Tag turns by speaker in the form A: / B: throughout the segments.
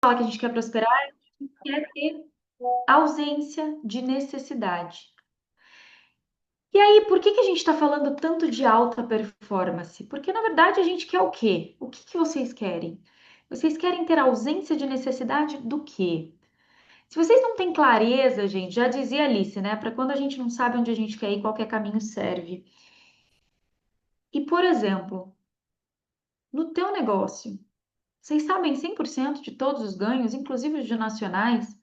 A: fala que a gente quer prosperar, a gente quer ter ausência de necessidade. E aí, por que que a gente está falando tanto de alta performance? Porque, na verdade, a gente quer o quê? O que que vocês querem? Vocês querem ter ausência de necessidade do quê? Se vocês não têm clareza, gente, já dizia Alice, né? Para quando a gente não sabe onde a gente quer ir, qualquer caminho serve. E, por exemplo, no teu negócio, vocês sabem 100% de todos os ganhos, inclusive os de nacionais?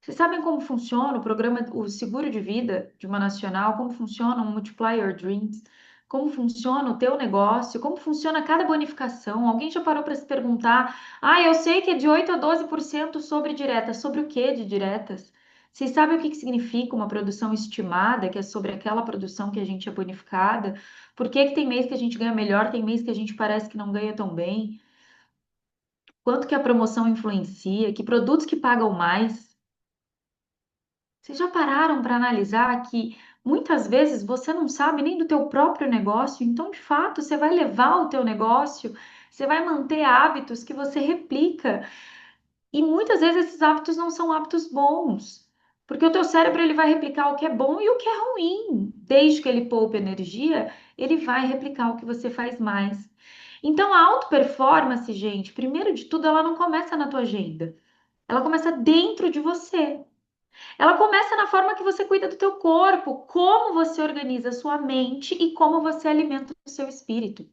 A: Vocês sabem como funciona o programa, o seguro de vida de uma nacional, como funciona o Multiplier Dreams, como funciona o teu negócio, como funciona cada bonificação? Alguém já parou para se perguntar: ah, eu sei que é de 8 a 12% sobre diretas. Sobre o que de diretas? Vocês sabem o que que significa uma produção estimada, que é sobre aquela produção que a gente é bonificada? Por que que tem mês que a gente ganha melhor, tem mês que a gente parece que não ganha tão bem? Quanto que a promoção influencia? Que produtos que pagam mais? Vocês já pararam para analisar que muitas vezes você não sabe nem do teu próprio negócio, então de fato você vai levar o teu negócio, você vai manter hábitos que você replica e muitas vezes esses hábitos não são hábitos bons, porque o teu cérebro ele vai replicar o que é bom e o que é ruim. Desde que ele poupe energia, ele vai replicar o que você faz mais. Então a auto performance, gente, primeiro de tudo, ela não começa na tua agenda. Ela começa dentro de você. Ela começa na forma que você cuida do teu corpo, como você organiza a sua mente e como você alimenta o seu espírito.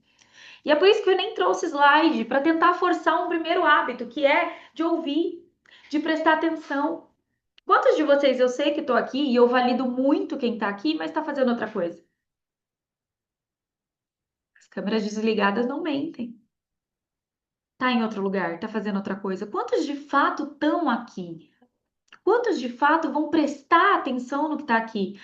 A: E é por isso que eu nem trouxe slide para tentar forçar um primeiro hábito, que é de ouvir, de prestar atenção. Quantos de vocês eu sei que estou aqui e eu valido muito quem está aqui, mas está fazendo outra coisa? As câmeras desligadas não mentem. Está em outro lugar, está fazendo outra coisa. Quantos de fato estão aqui? Quantos de fato vão prestar atenção no que está aqui?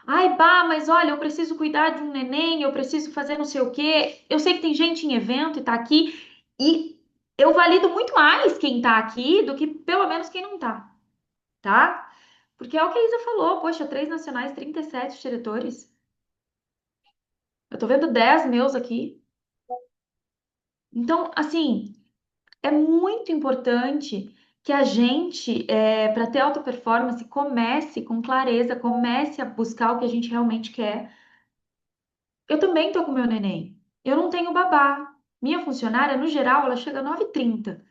A: Ai, bah, mas olha, eu preciso cuidar de um neném, eu preciso fazer não sei o quê. Eu sei que tem gente em evento e tá aqui, e eu valido muito mais quem tá aqui do que pelo menos quem não tá, tá? Porque é o que a Isa falou, poxa, três nacionais, 37 diretores. Eu tô vendo 10 meus aqui. Então, assim, é muito importante que a gente, para ter alta performance, comece com clareza, comece a buscar o que a gente realmente quer. Eu também tô com meu neném. Eu não tenho babá. Minha funcionária, no geral, ela chega às 9h30.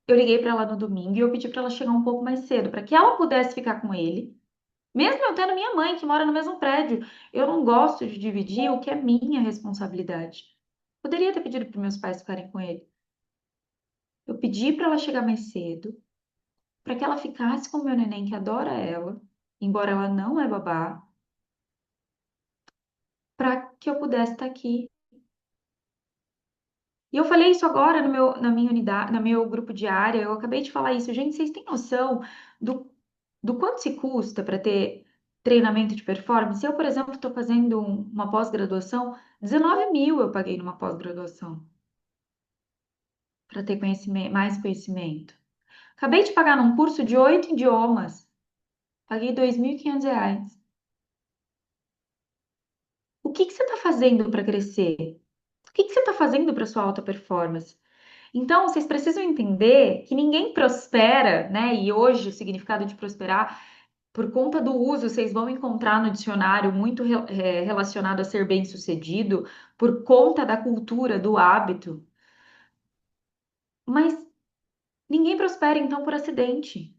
A: Eu liguei para ela no domingo e eu pedi para ela chegar um pouco mais cedo, para que ela pudesse ficar com ele. Mesmo eu tendo minha mãe, que mora no mesmo prédio, eu não gosto de dividir o que é minha responsabilidade. Poderia ter pedido para meus pais ficarem com ele. Eu pedi para ela chegar mais cedo, para que ela ficasse com o meu neném, que adora ela, embora ela não é babá, para que eu pudesse estar aqui. E eu falei isso agora no meu, na minha unidade, no meu grupo de área. Eu acabei de falar isso. Gente, vocês têm noção do, do quanto se custa para ter treinamento de performance? Eu, por exemplo, estou fazendo uma pós-graduação, 19 mil eu paguei numa pós-graduação para ter conhecimento, mais conhecimento. Acabei de pagar num curso de 8 idiomas, paguei R$ 2.500. O que que você está fazendo para crescer? O que que você está fazendo para sua alta performance? Então, vocês precisam entender que ninguém prospera, né? E hoje o significado de prosperar, por conta do uso, vocês vão encontrar no dicionário muito relacionado a ser bem-sucedido, por conta da cultura, do hábito. Mas ninguém prospera, então, por acidente.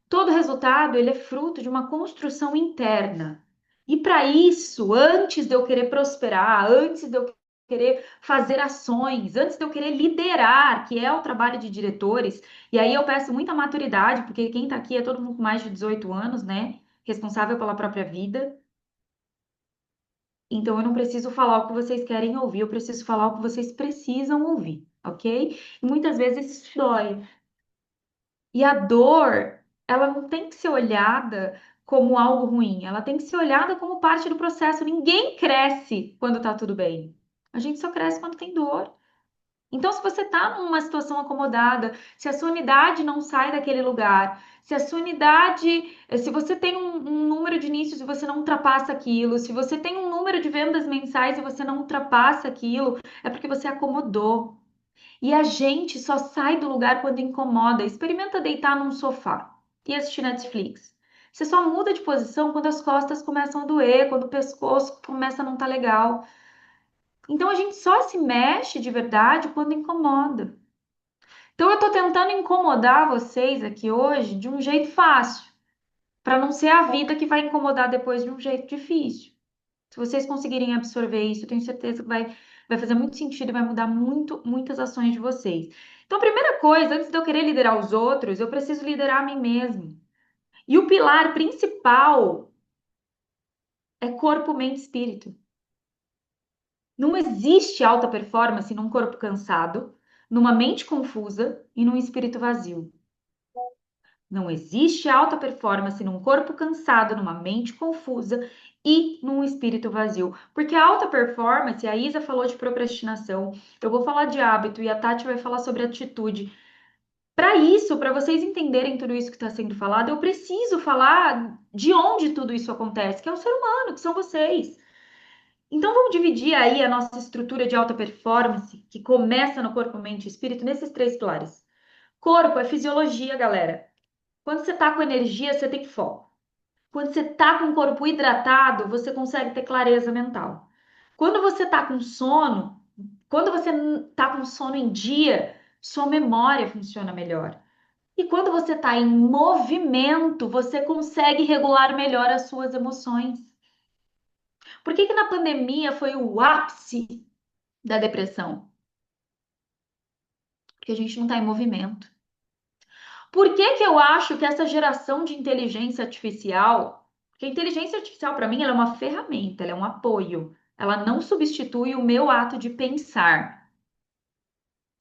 A: Todo resultado, ele é fruto de uma construção interna. E para isso, antes de eu querer prosperar, antes de eu querer fazer ações, antes de eu querer liderar, que é o trabalho de diretores, e aí eu peço muita maturidade, porque quem está aqui é todo mundo com mais de 18 anos, né? Responsável pela própria vida. Então eu não preciso falar o que vocês querem ouvir, eu preciso falar o que vocês precisam ouvir, ok? E muitas vezes isso dói. E a dor, ela não tem que ser olhada como algo ruim, ela tem que ser olhada como parte do processo. Ninguém cresce quando tá tudo bem. A gente só cresce quando tem dor. Então, se você tá numa situação acomodada, se a sua unidade não sai daquele lugar, se a sua unidade, se você tem um número de inícios e você não ultrapassa aquilo, se você tem um número de vendas mensais e você não ultrapassa aquilo, é porque você acomodou. E a gente só sai do lugar quando incomoda. Experimenta deitar num sofá e assistir Netflix. Você só muda de posição quando as costas começam a doer, quando o pescoço começa a não estar legal. Então a gente só se mexe de verdade quando incomoda. Então eu tô tentando incomodar vocês aqui hoje de um jeito fácil, para não ser a vida que vai incomodar depois de um jeito difícil. Se vocês conseguirem absorver isso, eu tenho certeza que vai fazer muito sentido e vai mudar muito, muitas ações de vocês. Então, a primeira coisa, antes de eu querer liderar os outros, eu preciso liderar a mim mesmo. E o pilar principal é corpo, mente e espírito. Não existe alta performance num corpo cansado, numa mente confusa e num espírito vazio. Não existe alta performance num corpo cansado, numa mente confusa e num espírito vazio. Porque a alta performance, a Isa falou de procrastinação, eu vou falar de hábito e a Tati vai falar sobre atitude. Para isso, para vocês entenderem tudo isso que está sendo falado, eu preciso falar de onde tudo isso acontece, que é o ser humano, que são vocês. Então, vamos dividir aí a nossa estrutura de alta performance, que começa no corpo, mente e espírito, nesses três pilares. Corpo é fisiologia, galera. Quando você tá com energia, você tem foco. Quando você tá com o corpo hidratado, você consegue ter clareza mental. Quando você tá com sono, quando você tá com sono em dia, sua memória funciona melhor. E quando você tá em movimento, você consegue regular melhor as suas emoções. Por que que na pandemia foi o ápice da depressão? Porque a gente não tá em movimento. Por que que eu acho que essa geração de inteligência artificial, porque a inteligência artificial para mim ela é uma ferramenta, ela é um apoio, ela não substitui o meu ato de pensar,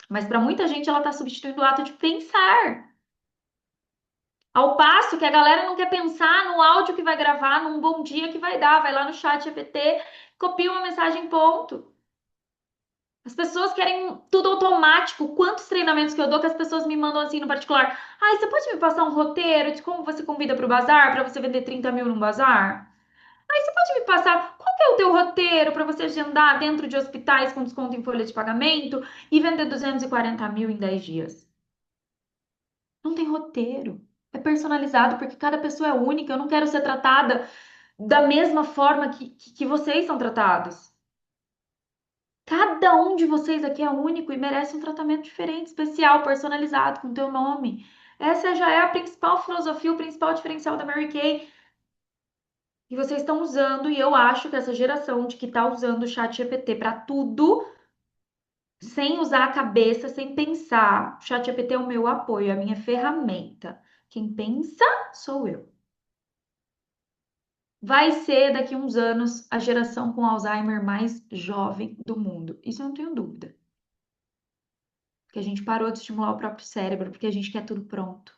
A: mas para muita gente ela está substituindo o ato de pensar. Ao passo que a galera não quer pensar no áudio que vai gravar, num bom dia que vai dar, vai lá no chat GPT, copia uma mensagem, ponto. As pessoas querem tudo automático. Quantos treinamentos que eu dou que as pessoas me mandam assim no particular? Ai, você pode me passar um roteiro de como você convida para o bazar, para você vender 30 mil num bazar? Ai, você pode me passar qual que é o teu roteiro para você agendar dentro de hospitais com desconto em folha de pagamento e vender 240 mil em 10 dias? Não tem roteiro. É personalizado porque cada pessoa é única. Eu não quero ser tratada da mesma forma que vocês são tratados. Cada um de vocês aqui é único e merece um tratamento diferente, especial, personalizado, com teu nome. Essa já é a principal filosofia, o principal diferencial da Mary Kay. E vocês estão usando, e eu acho que essa geração de que está usando o chat GPT para tudo, sem usar a cabeça, sem pensar. O chat GPT é o meu apoio, é a minha ferramenta. Quem pensa sou eu. Vai ser daqui a uns anos a geração com Alzheimer mais jovem do mundo. Isso eu não tenho dúvida. Que a gente parou de estimular o próprio cérebro, porque a gente quer tudo pronto.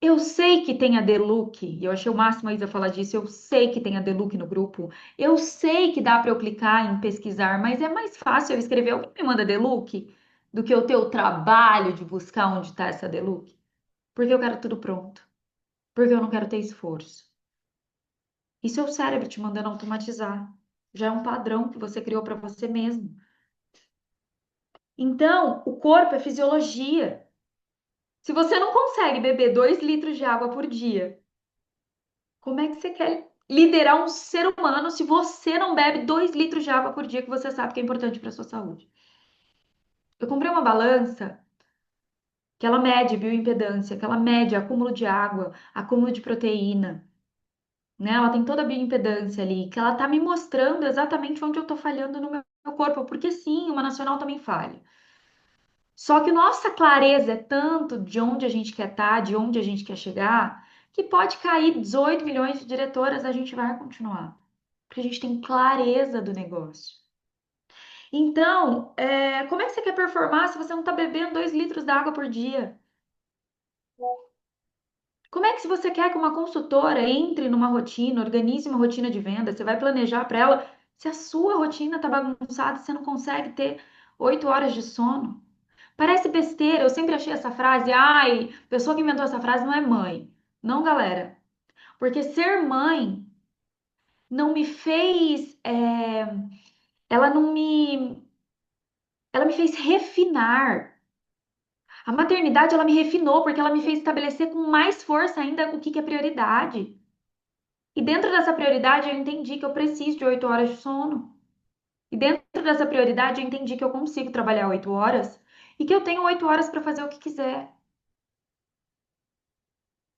A: Eu sei que tem a Deluc, e eu achei o máximo a Isa falar disso. Eu sei que tem a Deluc no grupo. Eu sei que dá para eu clicar em pesquisar, mas é mais fácil eu escrever alguém me manda Deluc do que eu ter o trabalho de buscar onde está essa Deluc. Porque eu quero tudo pronto. Porque eu não quero ter esforço. Isso é o cérebro te mandando automatizar. Já é um padrão que você criou para você mesmo. Então, o corpo é fisiologia. Se você não consegue beber 2 litros de água por dia, como é que você quer liderar um ser humano se você não bebe 2 litros de água por dia que você sabe que é importante para sua saúde? Eu comprei uma balança que ela mede bioimpedância, que ela mede acúmulo de água, acúmulo de proteína, né? Ela tem toda a bioimpedância ali, que ela tá me mostrando exatamente onde eu tô falhando no meu corpo, porque sim, uma nacional também falha. Só que nossa clareza é tanto de onde a gente quer estar, de onde a gente quer chegar, que pode cair 18 milhões de diretoras, a gente vai continuar. Porque a gente tem clareza do negócio. Então, como é que você quer performar se você não está bebendo 2 litros de água por dia? Como é que se você quer que uma consultora entre numa rotina, organize uma rotina de venda, você vai planejar para ela, se a sua rotina está bagunçada, você não consegue ter 8 horas de sono? Parece besteira, eu sempre achei essa frase, ai, a pessoa que inventou essa frase não é mãe. Não, galera. Porque ser mãe não me fez, ela não me, ela me fez refinar. A maternidade, ela me refinou porque ela me fez estabelecer com mais força ainda o que que é prioridade. E dentro dessa prioridade, eu entendi que eu preciso de 8 horas de sono. E dentro dessa prioridade, eu entendi que eu consigo trabalhar 8 horas e que eu tenho 8 horas para fazer o que quiser.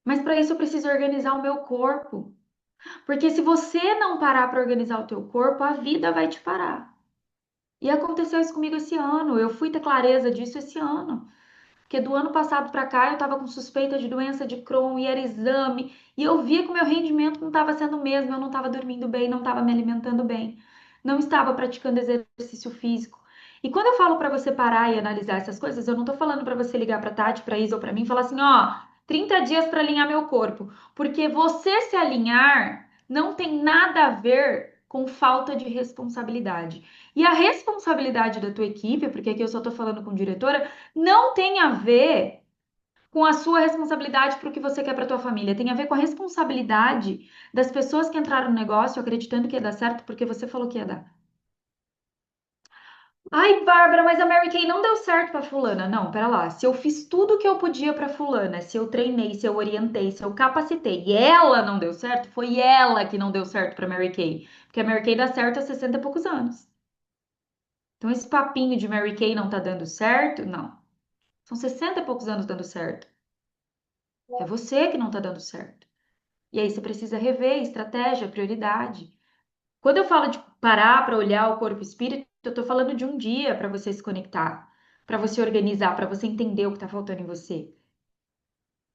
A: Mas para isso, eu preciso organizar o meu corpo. Porque se você não parar para organizar o teu corpo, a vida vai te parar. E aconteceu isso comigo esse ano. Eu fui ter clareza disso esse ano. Porque do ano passado para cá eu estava com suspeita de doença de Crohn e era exame, e eu via que o meu rendimento não estava sendo o mesmo, eu não estava dormindo bem, não estava me alimentando bem, não estava praticando exercício físico. E quando eu falo para você parar e analisar essas coisas, eu não estou falando para você ligar para Tati, para Isa ou para mim e falar assim, ó, 30 dias para alinhar meu corpo, porque você se alinhar não tem nada a ver com falta de responsabilidade. E a responsabilidade da tua equipe, porque aqui eu só estou falando com diretora, não tem a ver com a sua responsabilidade para o que você quer para tua família. Tem a ver com a responsabilidade das pessoas que entraram no negócio acreditando que ia dar certo porque você falou que ia dar. Ai, Bárbara, mas a Mary Kay não deu certo para fulana. Não, pera lá. Se eu fiz tudo o que eu podia para fulana, se eu treinei, se eu orientei, se eu capacitei, e ela não deu certo, foi ela que não deu certo para Mary Kay. Porque a Mary Kay dá certo há 60 e poucos anos. Então esse papinho de Mary Kay não tá dando certo, não. São 60 e poucos anos dando certo. É você que não tá dando certo. E aí você precisa rever estratégia, prioridade. Quando eu falo de parar para olhar o corpo e o espírito, eu tô falando de um dia para você se conectar, para você organizar, para você entender o que tá faltando em você.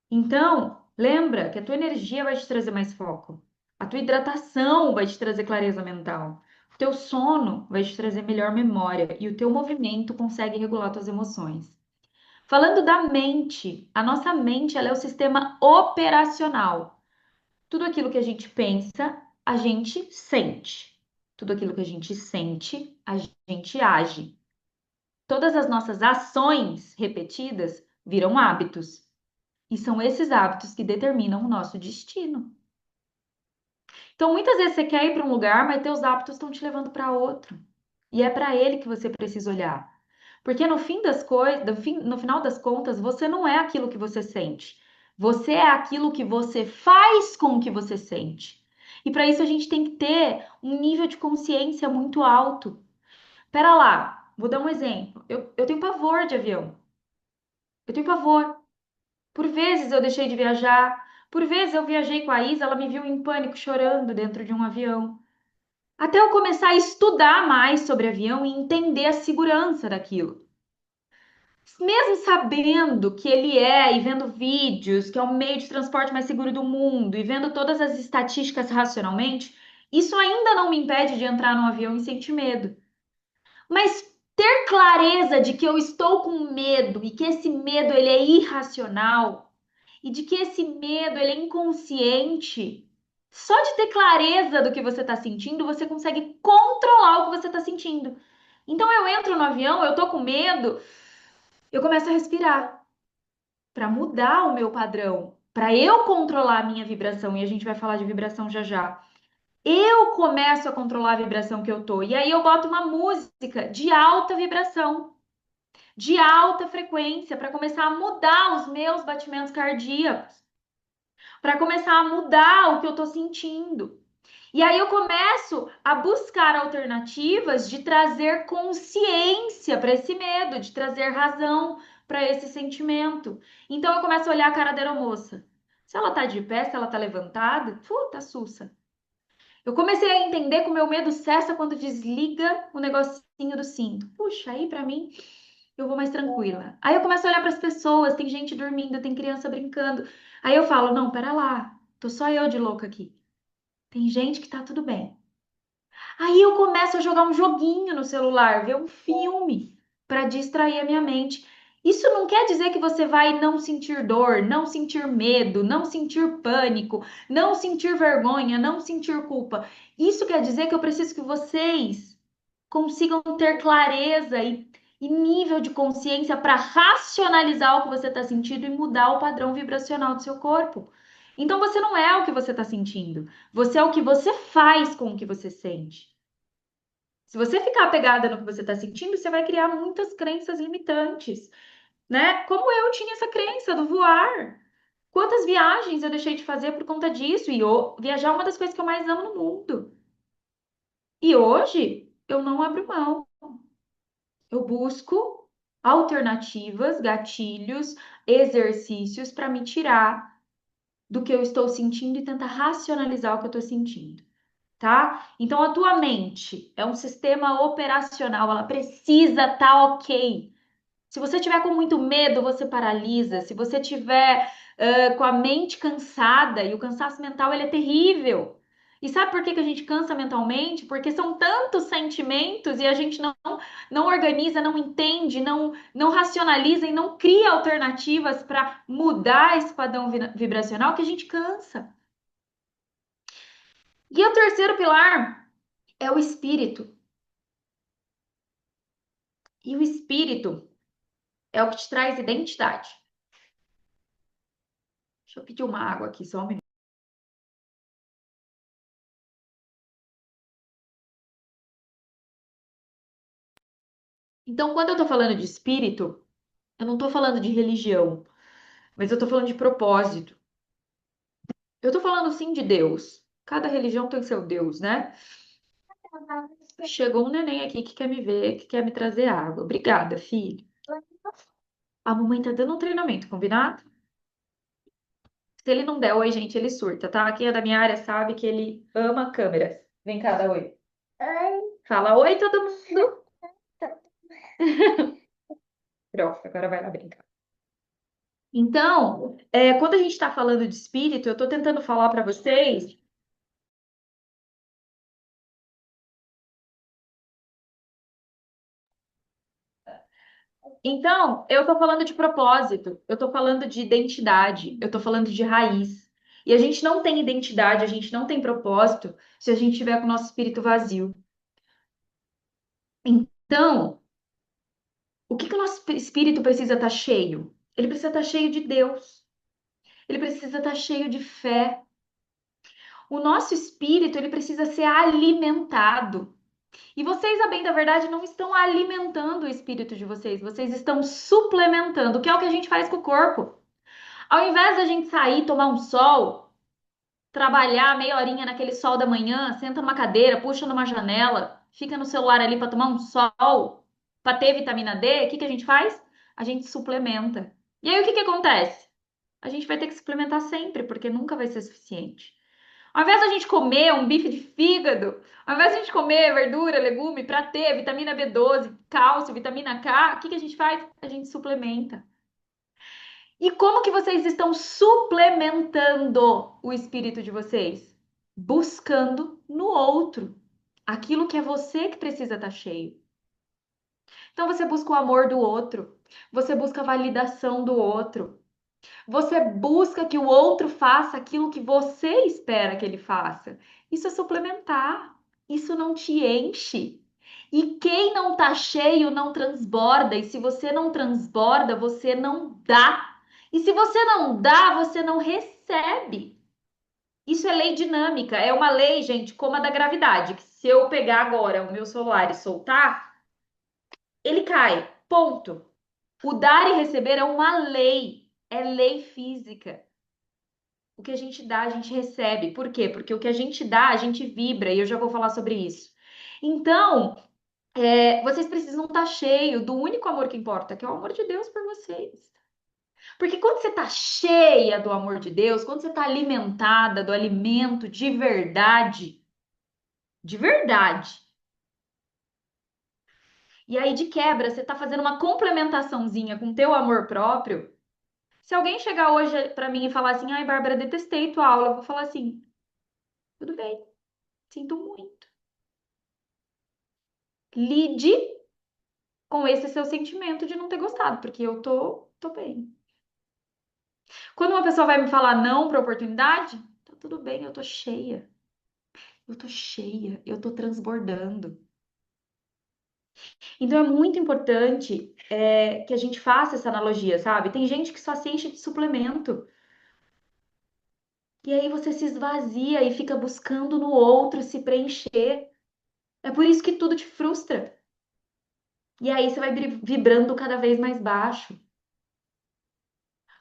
A: Então, lembra que a tua energia vai te trazer mais foco. A tua hidratação vai te trazer clareza mental. O teu sono vai te trazer melhor memória e o teu movimento consegue regular tuas emoções. Falando da mente, a nossa mente ela é o sistema operacional. Tudo aquilo que a gente pensa, a gente sente. Tudo aquilo que a gente sente, a gente age. Todas as nossas ações repetidas viram hábitos. E são esses hábitos que determinam o nosso destino. Então, muitas vezes você quer ir para um lugar, mas teus hábitos estão te levando para outro. E é para ele que você precisa olhar. Porque no fim das coisas, no final das contas, você não é aquilo que você sente. Você é aquilo que você faz com o que você sente. E para isso a gente tem que ter um nível de consciência muito alto. Pera lá, vou dar um exemplo. Eu tenho pavor de avião. Eu tenho pavor. Por vezes eu deixei de viajar. Por vezes eu viajei com a Isa, ela me viu em pânico chorando dentro de um avião. Até eu começar a estudar mais sobre avião e entender a segurança daquilo. Mesmo sabendo que ele é, e vendo vídeos, que é o meio de transporte mais seguro do mundo, e vendo todas as estatísticas racionalmente, isso ainda não me impede de entrar no avião e sentir medo. Mas ter clareza de que eu estou com medo e que esse medo ele é irracional e de que esse medo ele é inconsciente, só de ter clareza do que você está sentindo, você consegue controlar o que você está sentindo. Então eu entro no avião, eu tô com medo, eu começo a respirar para mudar o meu padrão, para eu controlar a minha vibração, e a gente vai falar de vibração já já. Eu começo a controlar a vibração que eu tô, e aí eu boto uma música de alta vibração, de alta frequência, para começar a mudar os meus batimentos cardíacos, para começar a mudar o que eu tô sentindo. E aí eu começo a buscar alternativas de trazer consciência para esse medo, de trazer razão para esse sentimento. Então eu começo a olhar a cara da aeromoça. Se ela tá de pé, se ela tá levantada, tá sussa. Eu comecei a entender que o meu medo cessa quando desliga o negocinho do cinto. Puxa, aí para mim eu vou mais tranquila. Aí eu começo a olhar para as pessoas, tem gente dormindo, tem criança brincando. Aí eu falo, não, pera lá, tô só eu de louca aqui. Tem gente que tá tudo bem. Aí eu começo a jogar um joguinho no celular, ver um filme para distrair a minha mente. Isso não quer dizer que você vai não sentir dor, não sentir medo, não sentir pânico, não sentir vergonha, não sentir culpa. Isso quer dizer que eu preciso que vocês consigam ter clareza e nível de consciência para racionalizar o que você está sentindo e mudar o padrão vibracional do seu corpo. Então você não é o que você está sentindo, você é o que você faz com o que você sente. Se você ficar apegada no que você está sentindo, você vai criar muitas crenças limitantes, né? Como eu tinha essa crença do voar. Quantas viagens eu deixei de fazer por conta disso? E viajar é uma das coisas que eu mais amo no mundo. E hoje eu não abro mão. Eu busco alternativas, gatilhos, exercícios para me tirar do que eu estou sentindo e tentar racionalizar o que eu estou sentindo, tá? Então, a tua mente é um sistema operacional, ela precisa estar ok. Se você tiver com muito medo, você paralisa. Se você tiver com a mente cansada, e o cansaço mental ele é terrível. E sabe por que que a gente cansa mentalmente? Porque são tantos sentimentos e a gente não organiza, não entende, não racionaliza e não cria alternativas para mudar esse padrão vibracional que a gente cansa. E o terceiro pilar é o espírito. E o espírito é o que te traz identidade. Deixa eu pedir uma água aqui, só um minuto. Então, quando eu tô falando de espírito, eu não tô falando de religião, mas eu tô falando de propósito. Eu tô falando sim de Deus. Cada religião tem seu Deus, né? Chegou um neném aqui que quer me ver, que quer me trazer água. Obrigada, filho. A mamãe tá dando um treinamento, combinado? Se ele não der oi, gente, ele surta, tá? Quem é da minha área sabe que ele ama câmeras. Vem cá, dá oi. Fala oi, todo mundo. Pronto, agora vai lá brincar. Então, quando a gente está falando de espírito, eu estou tentando falar para vocês. Então, eu estou falando de propósito, eu estou falando de identidade, eu estou falando de raiz. E a gente não tem identidade, a gente não tem propósito se a gente tiver com o nosso espírito vazio. Então, o que que o nosso espírito precisa estar cheio? Ele precisa estar cheio de Deus. Ele precisa estar cheio de fé. O nosso espírito, ele precisa ser alimentado. E vocês, a bem da verdade, não estão alimentando o espírito de vocês, vocês estão suplementando, que é o que a gente faz com o corpo. Ao invés da gente sair, tomar um sol, trabalhar meia horinha naquele sol da manhã, senta numa cadeira, puxa numa janela, fica no celular ali para tomar um sol, para ter vitamina D, o que que a gente faz? A gente suplementa. E aí o que que acontece? A gente vai ter que suplementar sempre, porque nunca vai ser suficiente. Ao invés da gente comer um bife de fígado, ao invés da gente comer verdura, legume, para ter vitamina B12, cálcio, vitamina K, o que que a gente faz? A gente suplementa. E como que vocês estão suplementando o espírito de vocês? Buscando no outro aquilo que é você que precisa estar cheio. Então você busca o amor do outro, você busca a validação do outro, você busca que o outro faça aquilo que você espera que ele faça. Isso é suplementar. Isso não te enche. E quem não tá cheio não transborda. E se você não transborda, você não dá. E se você não dá, você não recebe. Isso é lei dinâmica. É uma lei, gente, como a da gravidade. Que se eu pegar agora o meu celular e soltar, ele cai. Ponto. O dar e receber é uma lei. É lei física. O que a gente dá, a gente recebe. Por quê? Porque o que a gente dá, a gente vibra, e eu já vou falar sobre isso. Então, vocês precisam estar cheio do único amor que importa, que é o amor de Deus por vocês. Porque quando você está cheia do amor de Deus, quando você está alimentada do alimento de verdade, e aí de quebra você está fazendo uma complementaçãozinha com o teu amor próprio. Se alguém chegar hoje para mim e falar assim, ai, Bárbara, detestei tua aula, eu vou falar assim, tudo bem, sinto muito. Lide com esse seu sentimento de não ter gostado, porque eu tô bem. Quando uma pessoa vai me falar não para oportunidade, tá tudo bem, eu tô cheia. Eu tô cheia, eu tô transbordando. Então é muito importante que a gente faça essa analogia, sabe? Tem gente que só se enche de suplemento. E aí você se esvazia e fica buscando no outro se preencher. É por isso que tudo te frustra. E aí você vai vibrando cada vez mais baixo.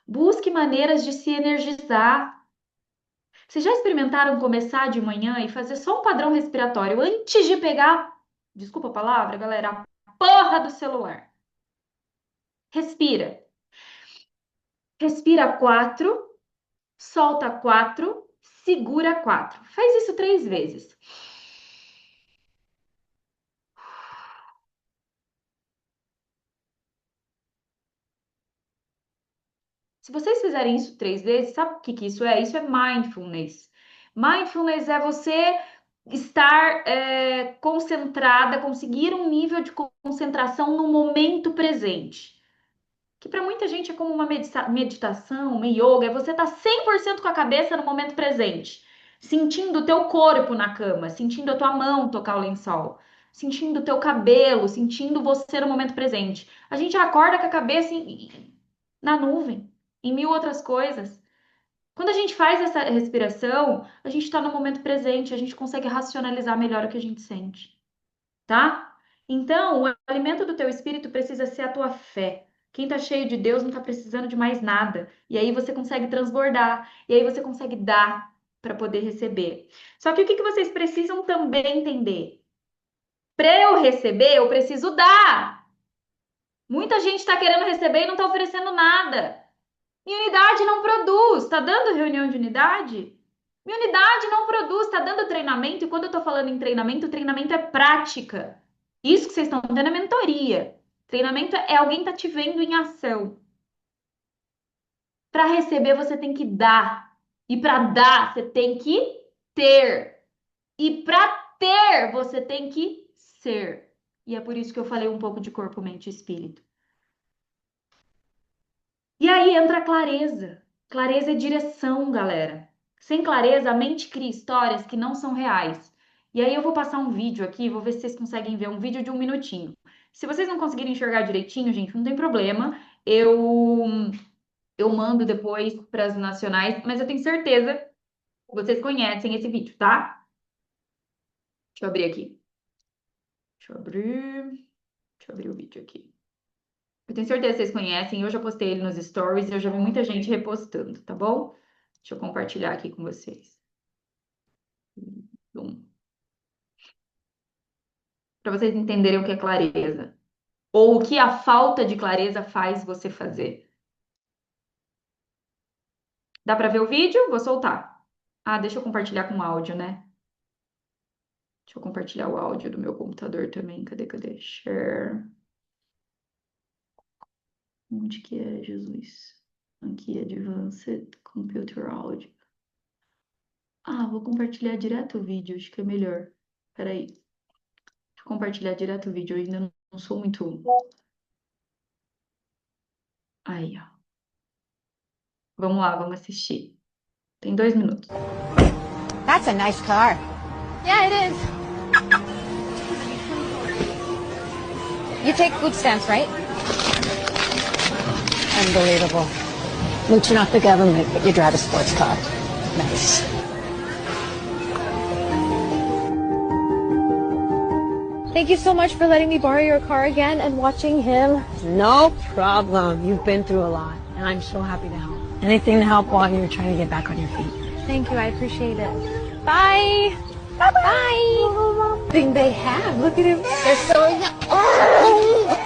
A: Busque maneiras de se energizar. Vocês já experimentaram começar de manhã e fazer só um padrão respiratório antes de pegar, desculpa a palavra, galera, a porra do celular? Respira. Respira 4, solta 4, segura 4. Faz isso 3 vezes. Se vocês fizerem isso 3 vezes, sabe o que que isso é? Isso é mindfulness. Mindfulness é você estar concentrada, conseguir um nível de concentração no momento presente. Que para muita gente é como uma meditação, uma yoga, é você estar 100% com a cabeça no momento presente, sentindo o teu corpo na cama, sentindo a tua mão tocar o lençol, sentindo o teu cabelo, sentindo você no momento presente. A gente acorda com a cabeça na nuvem, em mil outras coisas. Quando a gente faz essa respiração, a gente está no momento presente, a gente consegue racionalizar melhor o que a gente sente, tá? Então, o alimento do teu espírito precisa ser a tua fé. Quem tá cheio de Deus não tá precisando de mais nada. E aí você consegue transbordar, e aí você consegue dar para poder receber. Só que o que que vocês precisam também entender? Para eu receber, eu preciso dar. Muita gente está querendo receber e não está oferecendo nada. Minha unidade não produz. Tá dando reunião de unidade? Minha unidade não produz. Tá dando treinamento? E quando eu tô falando em treinamento, o treinamento é prática. Isso que vocês estão tendo é mentoria. Treinamento é alguém tá te vendo em ação. Para receber, você tem que dar. E para dar, você tem que ter. E para ter, você tem que ser. E é por isso que eu falei um pouco de corpo, mente e espírito. E aí entra a clareza. Clareza é direção, galera. Sem clareza, a mente cria histórias que não são reais. E aí eu vou passar um vídeo aqui, vou ver se vocês conseguem ver um vídeo de 1 minutinho. Se vocês não conseguirem enxergar direitinho, gente, não tem problema. Eu mando depois para as nacionais, mas eu tenho certeza que vocês conhecem esse vídeo, tá? Deixa eu abrir aqui. Deixa eu abrir o vídeo aqui. Eu tenho certeza que vocês conhecem, eu já postei ele nos stories e eu já vi muita gente repostando, tá bom? Deixa eu compartilhar aqui com vocês. Para vocês entenderem o que é clareza. Ou o que a falta de clareza faz você fazer. Dá para ver o vídeo? Vou soltar. Ah, deixa eu compartilhar com áudio, né? Deixa eu compartilhar o áudio do meu computador também. Cadê? Share. Onde que é, Jesus? Aqui, Advanced Computer Audio. Ah, vou compartilhar direto o vídeo, acho que é melhor. Peraí. Deixa eu compartilhar direto o vídeo, eu ainda não sou muito... Aí, ó. Vamos lá, vamos assistir. Tem 2 minutos.
B: That's a nice car.
C: Yeah, it is.
B: You take food stamps, right? Unbelievable. Mooching off the government, but you drive a sports car. Nice.
C: Thank you so much for letting me borrow your car again and watching him.
B: No problem. You've been through a lot, and I'm so happy to help. Anything to help while you're trying to get back on your feet.
C: Thank you, I appreciate it. Bye. Bye.
B: Thing they have. Look at him.
C: They're so...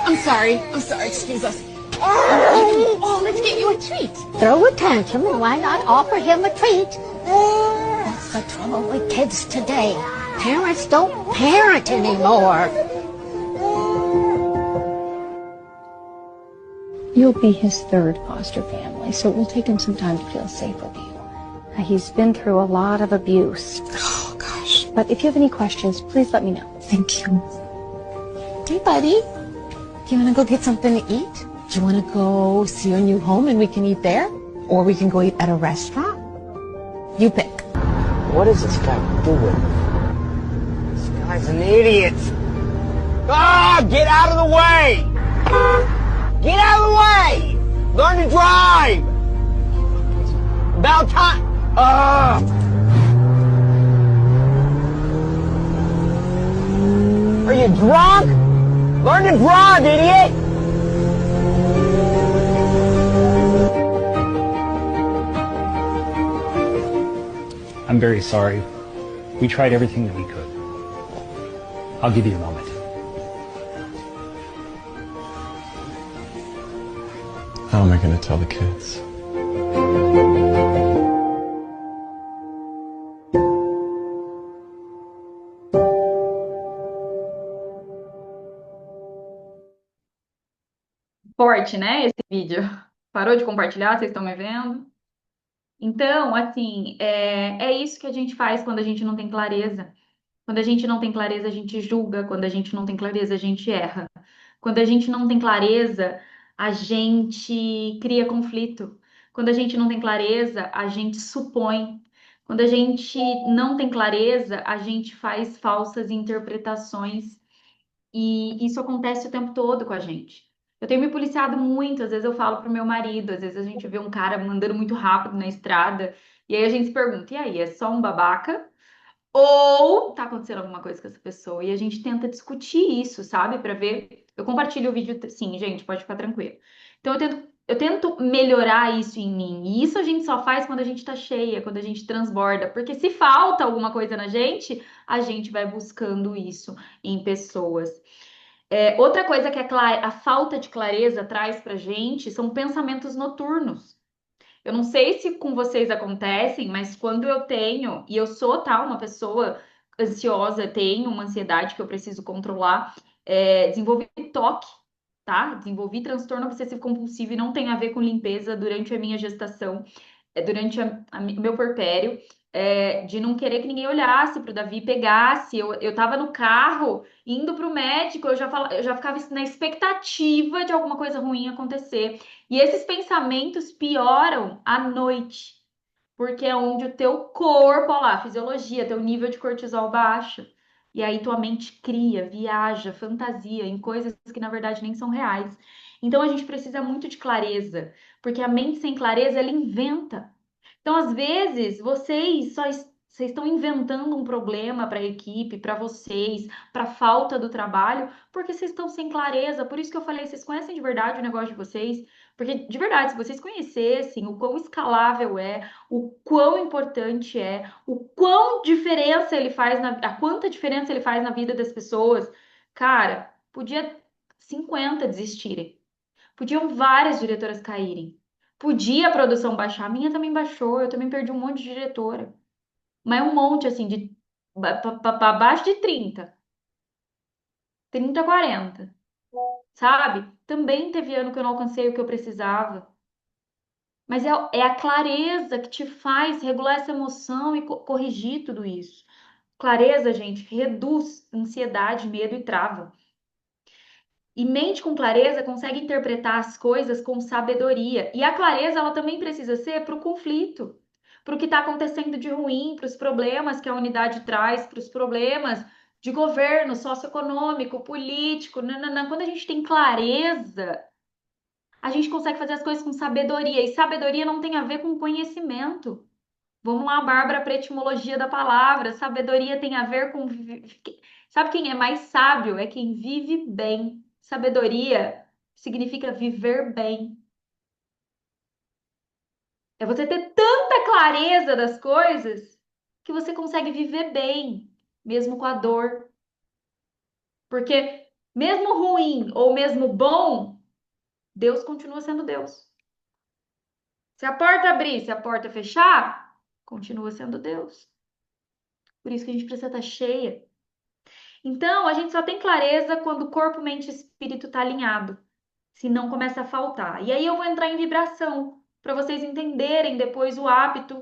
B: I'm sorry, excuse us.
C: Oh, let's get you a treat.
B: Throw a tantrum, and why not offer him a treat? That's the trouble with kids today. Parents don't parent anymore. You'll be his 3rd foster family, so it will take him some time to feel safe with you. He's been through a lot of abuse.
D: Oh, gosh.
B: But if you have any questions, please let me know.
D: Thank you.
B: Hey, buddy. Do you want to go get something to eat? Do you want to go see your new home and we can eat there? Or we can go eat at a restaurant? You pick.
E: What is this guy doing? This guy's an idiot. Ah, get out of the way! Get out of the way! Learn to drive! About time! Ah! You drunk? Learn to drive, idiot!
D: I'm very sorry. We tried everything that we could. I'll give you a moment.
F: How am I going to tell the kids?
A: Forte, né, esse vídeo. Parou de compartilhar? Vocês estão me vendo? Então, assim, é isso que a gente faz quando a gente não tem clareza. Quando a gente não tem clareza, a gente julga. Quando a gente não tem clareza, a gente erra. Quando a gente não tem clareza, a gente cria conflito. Quando a gente não tem clareza, a gente supõe. Quando a gente não tem clareza, a gente faz falsas interpretações. E isso acontece o tempo todo com a gente. Eu tenho me policiado muito, às vezes eu falo pro meu marido, às vezes a gente vê um cara andando muito rápido na estrada, e aí a gente se pergunta, e aí, é só um babaca? Ou tá acontecendo alguma coisa com essa pessoa? E a gente tenta discutir isso, sabe? Pra ver. Eu compartilho o vídeo, sim, gente, pode ficar tranquilo. Então eu tento melhorar isso em mim. E isso a gente só faz quando a gente tá cheia, quando a gente transborda. Porque se falta alguma coisa na gente, a gente vai buscando isso em pessoas. Outra coisa que a falta de clareza traz pra gente são pensamentos noturnos. Eu não sei se com vocês acontecem, mas quando eu tenho, e eu sou uma pessoa ansiosa, tenho uma ansiedade que eu preciso controlar, desenvolvi toque, tá? Desenvolvi transtorno obsessivo compulsivo e não tem a ver com limpeza durante a minha gestação, durante o meu puerpério, de não querer que ninguém olhasse para o Davi, pegasse. Eu tava no carro, indo para o médico, eu já ficava na expectativa de alguma coisa ruim acontecer. E esses pensamentos pioram à noite, porque é onde o teu corpo, olha lá, a fisiologia, teu nível de cortisol baixa. E aí tua mente cria, viaja, fantasia em coisas que na verdade nem são reais. Então a gente precisa muito de clareza, porque a mente sem clareza ela inventa. Então, às vezes, vocês estão inventando um problema para a equipe, para vocês, para a falta do trabalho, porque vocês estão sem clareza. Por isso que eu falei, vocês conhecem de verdade o negócio de vocês? Porque, de verdade, se vocês conhecessem o quão escalável é, o quão importante é, o quão diferença ele faz a quanta diferença ele faz na vida das pessoas, cara, podia 50 desistirem. Podiam várias diretoras caírem. Podia a produção baixar. A minha também baixou. Eu também perdi um monte de diretora. Mas um monte, assim, de para abaixo de 30, 40. Sabe? Também teve ano que eu não alcancei o que eu precisava. Mas é a clareza que te faz regular essa emoção e corrigir tudo isso. Clareza, gente, reduz ansiedade, medo e trava. E mente com clareza consegue interpretar as coisas com sabedoria. E a clareza, ela também precisa ser para o conflito, para o que está acontecendo de ruim, para os problemas que a unidade traz, para os problemas de governo socioeconômico, político. Nananã. Quando a gente tem clareza, a gente consegue fazer as coisas com sabedoria. E sabedoria não tem a ver com conhecimento. Vamos lá, Bárbara, para a etimologia da palavra. Sabedoria tem a ver com. Sabe quem é mais sábio? É quem vive bem. Sabedoria significa viver bem. É você ter tanta clareza das coisas que você consegue viver bem, mesmo com a dor. Porque mesmo ruim ou mesmo bom, Deus continua sendo Deus. Se a porta abrir, se a porta fechar, continua sendo Deus. Por isso que a gente precisa estar cheia. Então, a gente só tem clareza quando corpo, mente e espírito tá alinhado. Senão começa a faltar. E aí eu vou entrar em vibração, para vocês entenderem depois o hábito.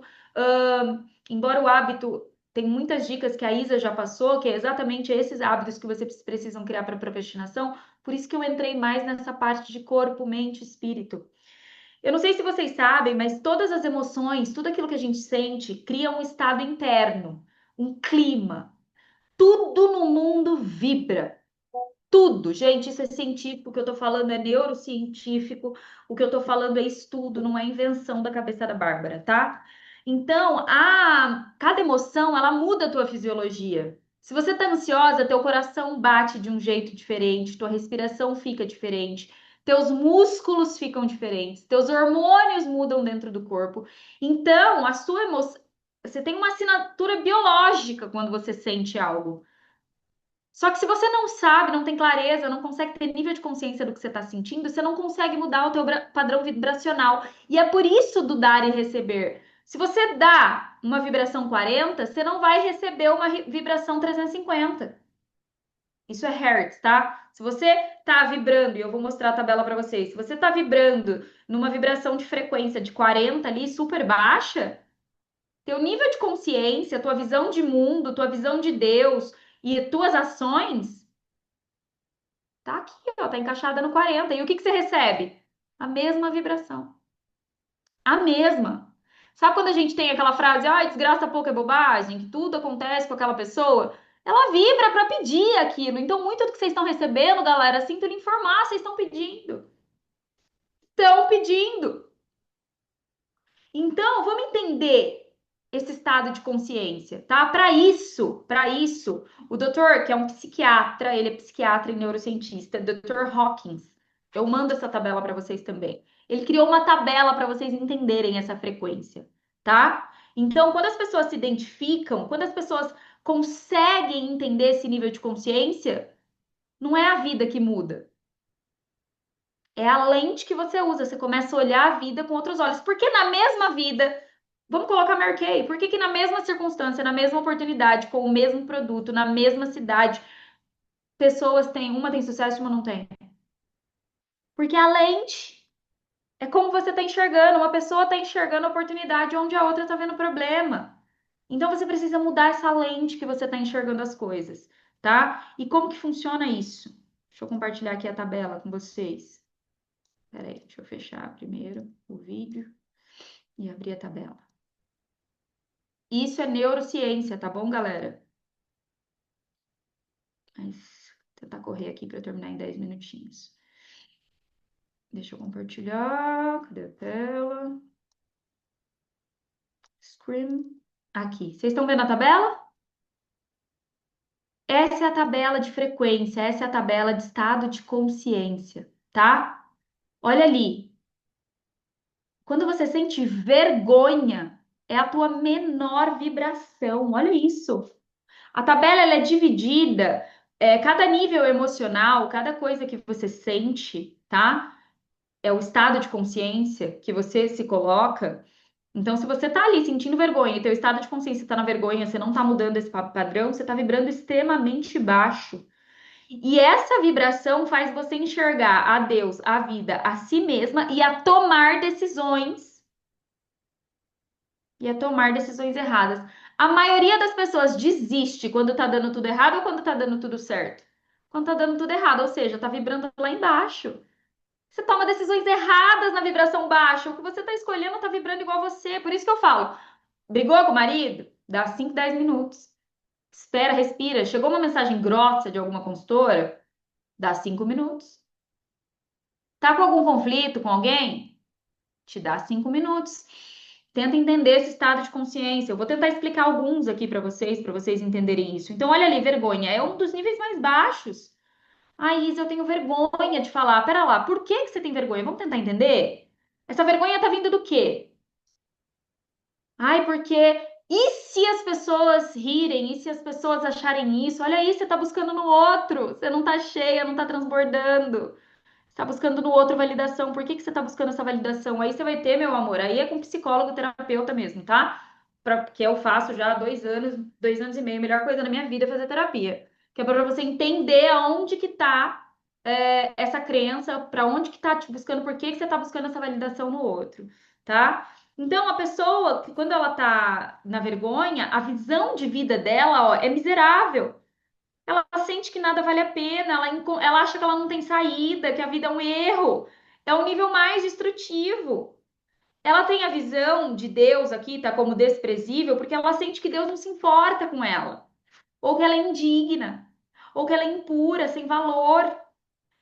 A: Embora o hábito tem muitas dicas que a Isa já passou, que é exatamente esses hábitos que vocês precisam criar para procrastinação. Por isso que eu entrei mais nessa parte de corpo, mente e espírito. Eu não sei se vocês sabem, mas todas as emoções, tudo aquilo que a gente sente, cria um estado interno, um clima. Tudo no mundo vibra. Tudo, gente, isso é científico, o que eu tô falando é neurocientífico, o que eu tô falando é estudo, não é invenção da cabeça da Bárbara, tá? Então, cada emoção, ela muda a tua fisiologia. Se você está ansiosa, teu coração bate de um jeito diferente, tua respiração fica diferente, teus músculos ficam diferentes, teus hormônios mudam dentro do corpo. Então, a sua emoção, você tem uma assinatura biológica quando você sente algo. Só que se você não sabe, não tem clareza, não consegue ter nível de consciência do que você está sentindo, você não consegue mudar o teu padrão vibracional. E é por isso do dar e receber. Se você dá uma vibração 40, você não vai receber uma vibração 350. Isso é hertz, tá? Se você tá vibrando, e eu vou mostrar a tabela para vocês, se você tá vibrando numa vibração de frequência de 40 ali, super baixa, teu nível de consciência, tua visão de mundo, tua visão de Deus e tuas ações tá aqui, ó, tá encaixada no 40. E o que que você recebe? A mesma vibração. A mesma. Sabe quando a gente tem aquela frase, ai, desgraça pouco é bobagem, que tudo acontece com aquela pessoa? Ela vibra para pedir aquilo. Então, muito do que vocês estão recebendo, galera, sinto lhe informar, vocês estão pedindo. Estão pedindo. Então, vamos entender esse estado de consciência, tá? Para isso, o doutor, que é um psiquiatra, ele é psiquiatra e neurocientista, Dr. Hawkins, eu mando essa tabela para vocês também. Ele criou uma tabela para vocês entenderem essa frequência, tá? Então, quando as pessoas se identificam, quando as pessoas conseguem entender esse nível de consciência, não é a vida que muda. É a lente que você usa. Você começa a olhar a vida com outros olhos. Porque na mesma vida, vamos colocar Mary Kay, por que que na mesma circunstância, na mesma oportunidade, com o mesmo produto, na mesma cidade, pessoas têm, uma tem sucesso e uma não tem? Porque a lente é como você está enxergando. Uma pessoa está enxergando a oportunidade onde a outra está vendo problema. Então você precisa mudar essa lente que você está enxergando as coisas, tá? E como que funciona isso? Deixa eu compartilhar aqui a tabela com vocês. Peraí, deixa eu fechar primeiro o vídeo e abrir a tabela. Isso é neurociência, tá bom, galera? Mas vou tentar correr aqui para eu terminar em 10 minutinhos. Deixa eu compartilhar. Cadê a tela? Screen. Aqui. Vocês estão vendo a tabela? Essa é a tabela de frequência, essa é a tabela de estado de consciência, tá? Olha ali. Quando você sente vergonha, é a tua menor vibração. Olha isso. A tabela ela é dividida, cada nível emocional, cada coisa que você sente, tá? É o estado de consciência que você se coloca. Então, se você tá ali sentindo vergonha e teu estado de consciência tá na vergonha, você não tá mudando esse padrão, você tá vibrando extremamente baixo. E essa vibração faz você enxergar a Deus, a vida, a si mesma e a tomar decisões. E a tomar decisões erradas. A maioria das pessoas desiste quando tá dando tudo errado ou quando tá dando tudo certo? Quando tá dando tudo errado, ou seja, tá vibrando lá embaixo. Você toma decisões erradas na vibração baixa. O que você tá escolhendo tá vibrando igual você. Por isso que eu falo: brigou com o marido? Dá 5, 10 minutos. Espera, respira. Chegou uma mensagem grossa de alguma consultora? Dá 5 minutos. Tá com algum conflito com alguém? Te dá 5 minutos. Tenta entender esse estado de consciência. Eu vou tentar explicar alguns aqui para vocês entenderem isso. Então, olha ali, vergonha é um dos níveis mais baixos. Ai, Isa, eu tenho vergonha de falar. Pera lá, por que que você tem vergonha? Vamos tentar entender? Essa vergonha tá vindo do quê? Ai, porque e se as pessoas rirem? E se as pessoas acharem isso? Olha aí, você tá buscando no outro. Você não tá cheia, não tá transbordando. Está buscando no outro validação. Por que que você está buscando essa validação? Aí você vai ter, meu amor, aí é com psicólogo, terapeuta mesmo, tá? Que eu faço já há 2 anos, 2 anos e meio. A melhor coisa na minha vida é fazer terapia. Que é para você entender aonde que tá essa crença, para onde que tá te buscando, por que que você tá buscando essa validação no outro, tá? Então, a pessoa, quando ela tá na vergonha, a visão de vida dela, ó, é miserável. Ela sente que nada vale a pena, ela acha que ela não tem saída, que a vida é um erro. É o nível mais destrutivo. Ela tem a visão de Deus aqui, tá como desprezível, porque ela sente que Deus não se importa com ela. Ou que ela é indigna. Ou que ela é impura, sem valor.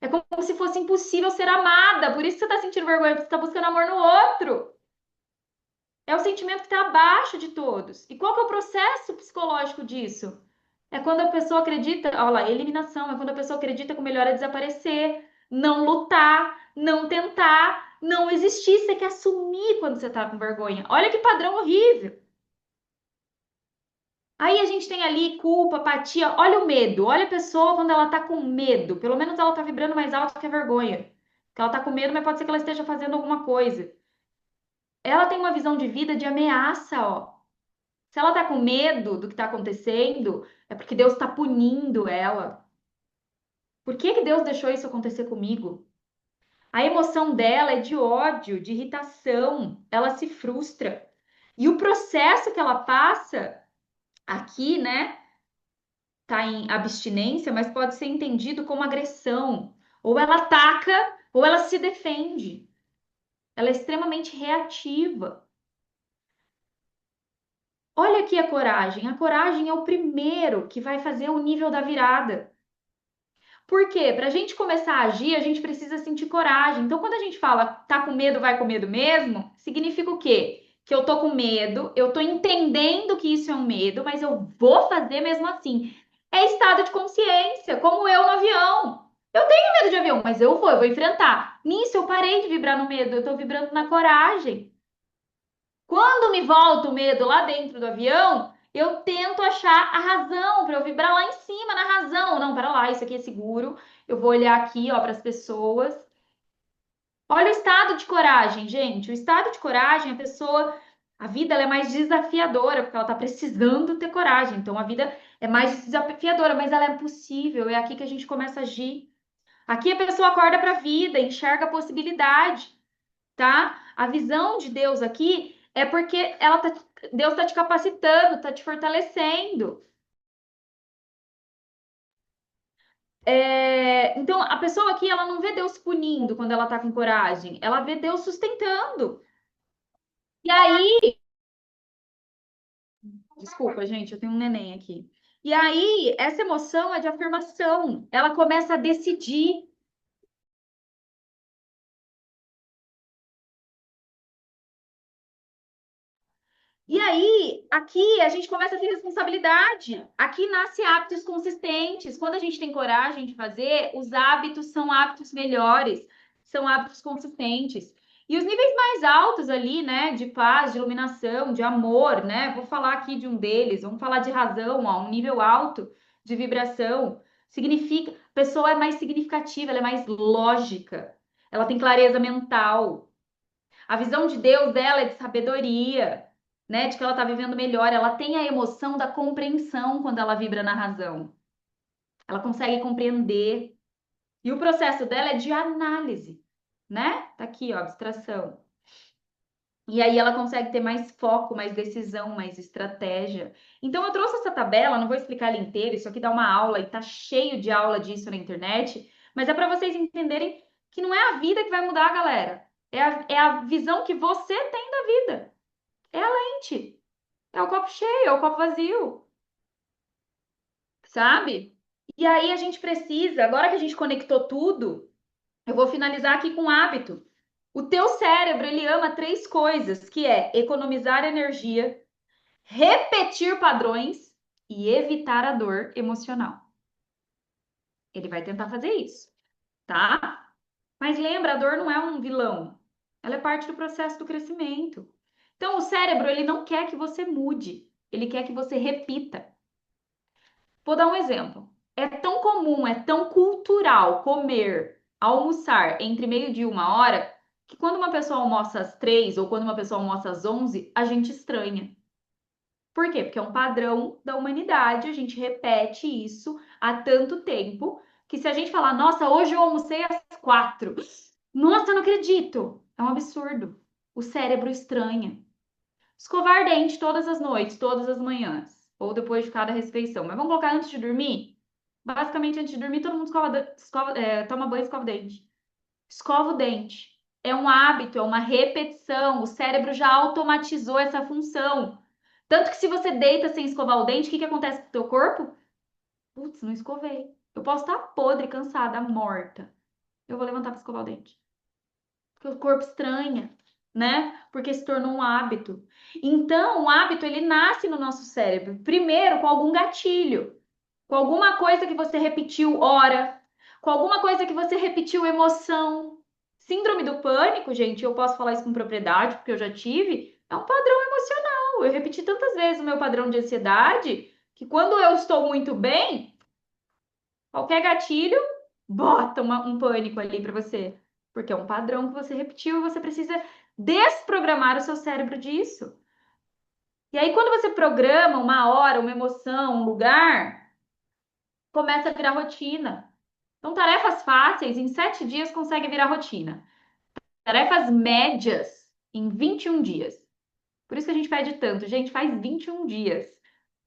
A: É como se fosse impossível ser amada. Por isso que você tá sentindo vergonha, porque você tá buscando amor no outro. É o sentimento que está abaixo de todos. E qual que é o processo psicológico disso? É quando a pessoa acredita, olha lá, eliminação, é quando a pessoa acredita que o melhor é desaparecer, não lutar, não tentar, não existir. Você quer assumir quando você tá com vergonha. Olha que padrão horrível. Aí a gente tem ali culpa, apatia. Olha o medo. Olha a pessoa quando ela tá com medo. Pelo menos ela tá vibrando mais alto que a vergonha. Porque ela tá com medo, mas pode ser que ela esteja fazendo alguma coisa. Ela tem uma visão de vida de ameaça, ó. Se ela tá com medo do que tá acontecendo, é porque Deus tá punindo ela. Por que que Deus deixou isso acontecer comigo? A emoção dela é de ódio, de irritação. Ela se frustra. E o processo que ela passa aqui, né? Está em abstinência, mas pode ser entendido como agressão. Ou ela ataca, ou ela se defende. Ela é extremamente reativa. Olha aqui a coragem. A coragem é o primeiro que vai fazer o nível da virada. Por quê? Para a gente começar a agir, a gente precisa sentir coragem. Então, quando a gente fala tá com medo, vai com medo mesmo, significa o quê? Que eu tô com medo, eu tô entendendo que isso é um medo, mas eu vou fazer mesmo assim. É estado de consciência, como eu no avião. Eu tenho medo de avião, mas eu vou enfrentar. Nisso eu parei de vibrar no medo, eu tô vibrando na coragem. Quando me volta o medo lá dentro do avião, eu tento achar a razão para eu vibrar lá em cima na razão. Não, para lá, isso aqui é seguro. Eu vou olhar aqui, ó, para as pessoas. Olha o estado de coragem, gente. O estado de coragem, a pessoa, a vida ela é mais desafiadora, porque ela tá precisando ter coragem. Então a vida é mais desafiadora, mas ela é possível. É aqui que a gente começa a agir. Aqui a pessoa acorda para a vida, enxerga a possibilidade, tá? A visão de Deus aqui é porque Deus está te capacitando, está te fortalecendo. Então, a pessoa aqui, ela não vê Deus punindo quando ela tá com coragem, ela vê Deus sustentando. E aí, desculpa, gente, eu tenho um neném aqui. E aí, essa emoção é de afirmação. Ela começa a decidir. E aí, aqui a gente começa a ter responsabilidade. Aqui nasce hábitos consistentes. Quando a gente tem coragem de fazer, os hábitos são hábitos melhores, são hábitos consistentes. E os níveis mais altos ali, né, de paz, de iluminação, de amor, né? Vou falar aqui de um deles, vamos falar de razão, ó, um nível alto de vibração. Significa, a pessoa é mais significativa, ela é mais lógica, ela tem clareza mental. A visão de Deus dela é de sabedoria, né? De que ela está vivendo melhor. Ela tem a emoção da compreensão quando ela vibra na razão. Ela consegue compreender. E o processo dela é de análise, né? Tá aqui, ó, abstração. E aí ela consegue ter mais foco, mais decisão, mais estratégia. Então eu trouxe essa tabela, não vou explicar ela inteira, isso aqui dá uma aula e tá cheio de aula disso na internet, mas é para vocês entenderem que não é a vida que vai mudar, galera. É a visão que você tem da vida. É a lente. É o copo cheio, é o copo vazio, sabe? E aí a gente precisa, agora que a gente conectou tudo, eu vou finalizar aqui com um hábito. O teu cérebro, ele ama três coisas, que é economizar energia, repetir padrões e evitar a dor emocional. Ele vai tentar fazer isso, tá? Mas lembra, a dor não é um vilão. Ela é parte do processo do crescimento. Então, o cérebro, ele não quer que você mude. Ele quer que você repita. Vou dar um exemplo. É tão comum, é tão cultural comer, almoçar entre meio-dia e 1 hora, que quando uma pessoa almoça às 3 ou quando uma pessoa almoça às 11, a gente estranha. Por quê? Porque é um padrão da humanidade, a gente repete isso há tanto tempo, que se a gente falar, nossa, hoje eu almocei às 4. Nossa, eu não acredito. É um absurdo. O cérebro estranha. Escovar dente todas as noites, todas as manhãs, ou depois de cada refeição. Mas vamos colocar antes de dormir? Basicamente, antes de dormir, todo mundo toma banho e escova o dente. Escova o dente. É um hábito, é uma repetição. O cérebro já automatizou essa função. Tanto que se você deita sem escovar o dente, o que que acontece com o teu corpo? Putz, não escovei. Eu posso estar podre, cansada, morta. Eu vou levantar para escovar o dente. Porque o corpo estranha, né? Porque se tornou um hábito. Então, o hábito ele nasce no nosso cérebro, primeiro com algum gatilho. com alguma coisa que você repetiu hora, com alguma coisa que você repetiu emoção. Síndrome do pânico, gente, eu posso falar isso com propriedade, porque eu já tive, é um padrão emocional. Eu repeti tantas vezes o meu padrão de ansiedade que quando eu estou muito bem, qualquer gatilho bota um pânico ali para você, porque é um padrão que você repetiu e você precisa desprogramar o seu cérebro disso. E aí, quando você programa uma hora, uma emoção, um lugar, começa a virar rotina. Então, tarefas fáceis, em 7 dias, consegue virar rotina. Tarefas médias, em 21 dias. Por isso que a gente pede tanto. Gente, faz 21 dias.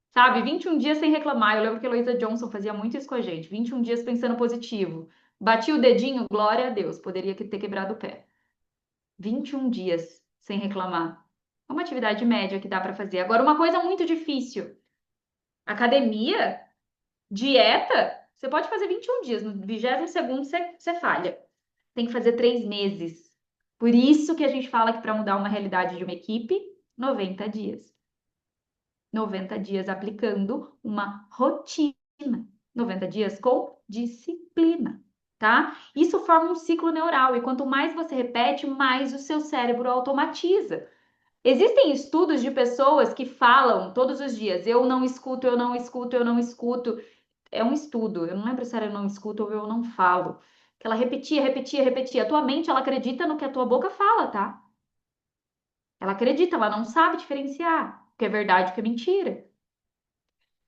A: Sabe? 21 dias sem reclamar. Eu lembro que a Heloísa Johnson fazia muito isso com a gente. 21 dias pensando positivo. Bati o dedinho, glória a Deus. Poderia ter quebrado o pé. 21 dias sem reclamar. É uma atividade média que dá para fazer. Agora, uma coisa muito difícil. Academia, dieta, você pode fazer 21 dias. No 22º você falha. Tem que fazer 3 meses. Por isso que a gente fala que para mudar uma realidade de uma equipe, 90 dias. 90 dias aplicando uma rotina. 90 dias com disciplina, tá? Isso forma um ciclo neural e quanto mais você repete, mais o seu cérebro automatiza. Existem estudos de pessoas que falam todos os dias: eu não escuto, eu não escuto, eu não escuto. É um estudo, eu não lembro se era eu não escuto ou eu não falo. Que ela repetia, repetia, repetia. A tua mente, ela acredita no que a tua boca fala, tá? Ela acredita, ela não sabe diferenciar o que é verdade e o que é mentira.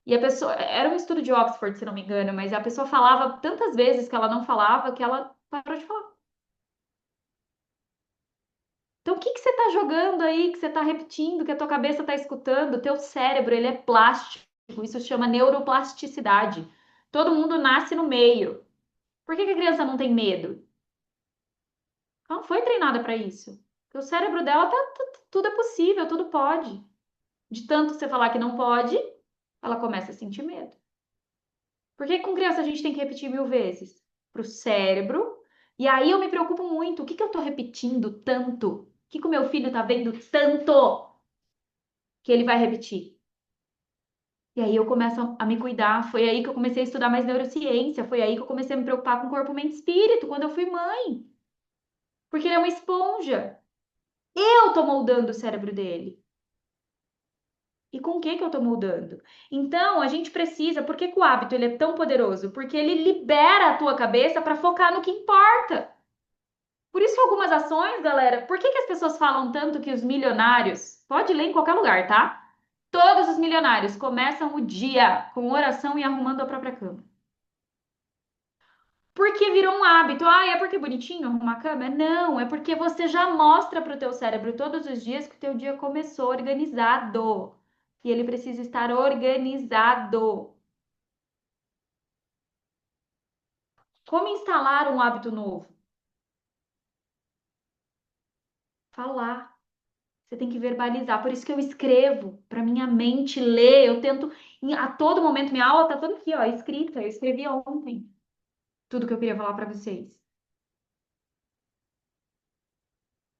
A: E a pessoa, era um estudo de Oxford, se não me engano, mas a pessoa falava tantas vezes que ela não falava que ela parou de falar. Então, o que que você está jogando aí, que você está repetindo, que a tua cabeça está escutando? O teu cérebro, ele é plástico. Isso se chama neuroplasticidade. Todo mundo nasce no meio. Por que que a criança não tem medo? Ela não foi treinada para isso. Porque o cérebro dela tudo é possível, tudo pode. De tanto você falar que não pode, ela começa a sentir medo. Por que com criança a gente tem que repetir 1000 vezes? Para o cérebro. E aí eu me preocupo muito. O que que eu estou repetindo tanto? O que que o meu filho está vendo tanto que ele vai repetir? E aí eu começo a me cuidar. Foi aí que eu comecei a estudar mais neurociência. Foi aí que eu comecei a me preocupar com corpo, mente e espírito, quando eu fui mãe. Porque ele é uma esponja. Eu tô moldando o cérebro dele. E com o que que eu tô moldando? Então, a gente precisa, por que que o hábito ele é tão poderoso? Porque ele libera a tua cabeça para focar no que importa. Por isso que algumas ações, galera, por que que as pessoas falam tanto que os milionários, pode ler em qualquer lugar, tá? Todos os milionários começam o dia com oração e arrumando a própria cama. Porque virou um hábito. Ah, é porque é bonitinho arrumar a cama? Não, é porque você já mostra para o teu cérebro todos os dias que o teu dia começou organizado. E ele precisa estar organizado. Como instalar um hábito novo? Falar. Você tem que verbalizar. Por isso que eu escrevo, para minha mente ler. Eu tento, a todo momento, minha aula tá toda aqui, ó, escrita. Eu escrevi ontem tudo que eu queria falar para vocês.